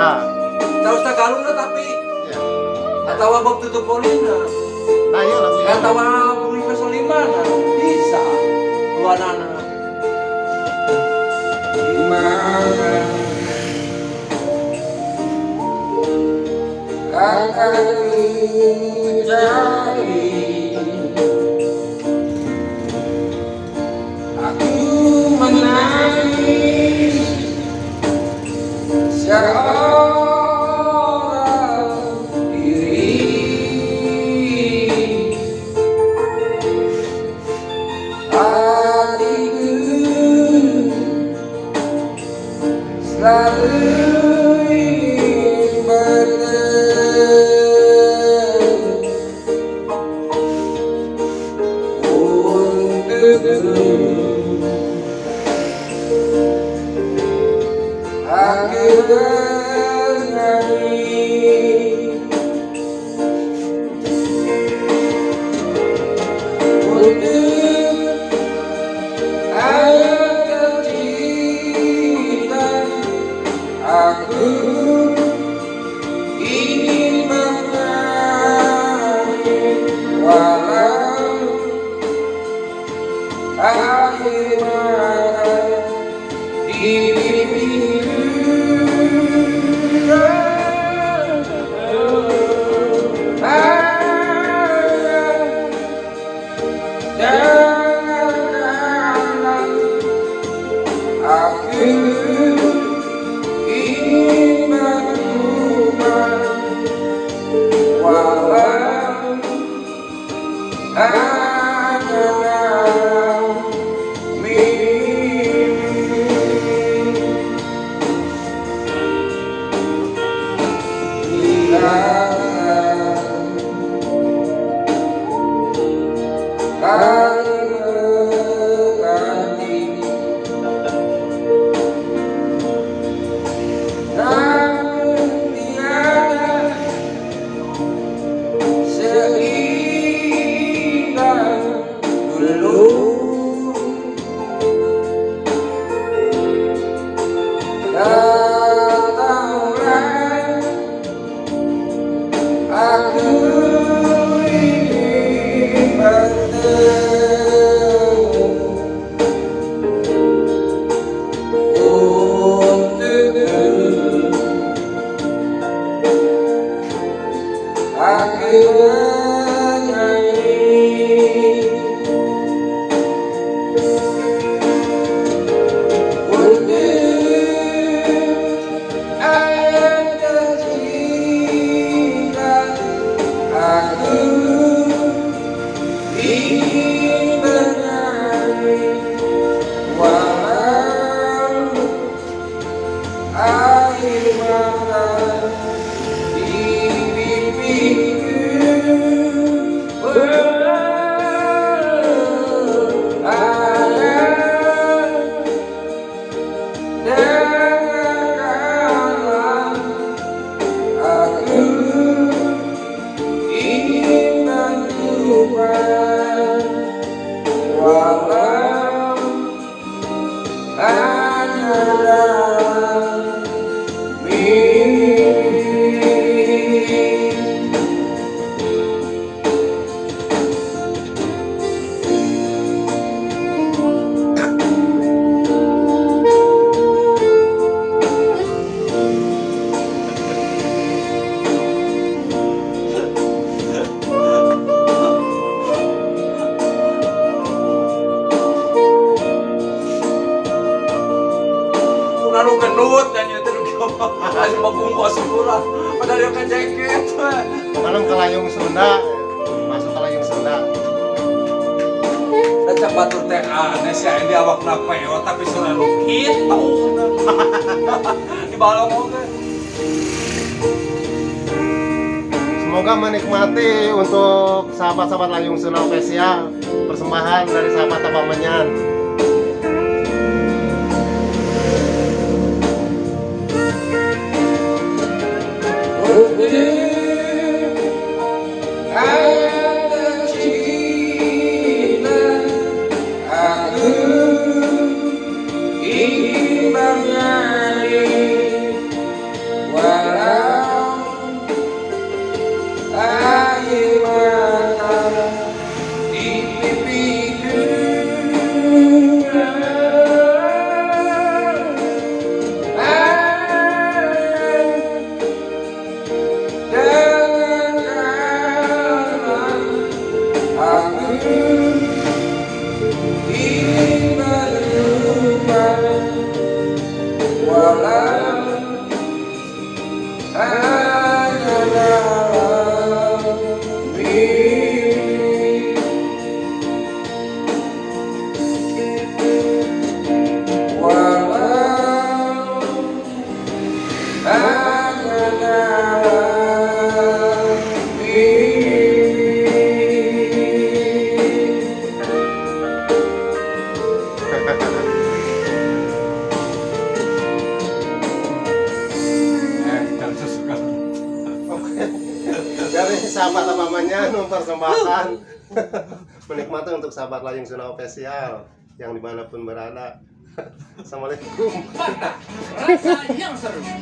Nah, Tahu Tagalog na tapi ya. atau abang tutup polina. Nah, iya lagunya. Atau bumi pesolimana bisa dua nana. Dimana akan menjadi aku menangis seorang diri. Hatiku selalu ingin bertemu untukmu. Aku bernyanyi untuk ayat tercinta. Aku ingin bernyanyi walau akhir mata di pipiku. Janganlah aku ingin berubah walau hanyalah mimpi. Bila kali berganti, namun tiada seindah dulu. Datanglah, aku ingin bertemu untukmu. Aku bernyanyi untuk ayat tercinta. Aku ingin bernyanyi walau air mata di pipiku. Ayah, dengarkanlah, aku ingin berubah walau hanyalah mimpi. Lalu gendut dan nyetir masih membungkus sebulan padahal dia kejeket. Malam ke Layung Sunda, masuk ke Layung Sunda. Dan cak batur teh aneh sih ini awak napeo tapi selalu gitu. Di balong oke. Semoga menikmati untuk sahabat-sahabat Layung Sunda spesial persembahan dari sahabat Tabamanyan. Ayat tercinta, aku ingin bernyanyi Jangan sesuka. Dari sahabat mamanya mempersembahkan menikmati untuk sahabat Layung Sunda Official yang dimanapun berada. Assalamualaikum. Rasa yang seru.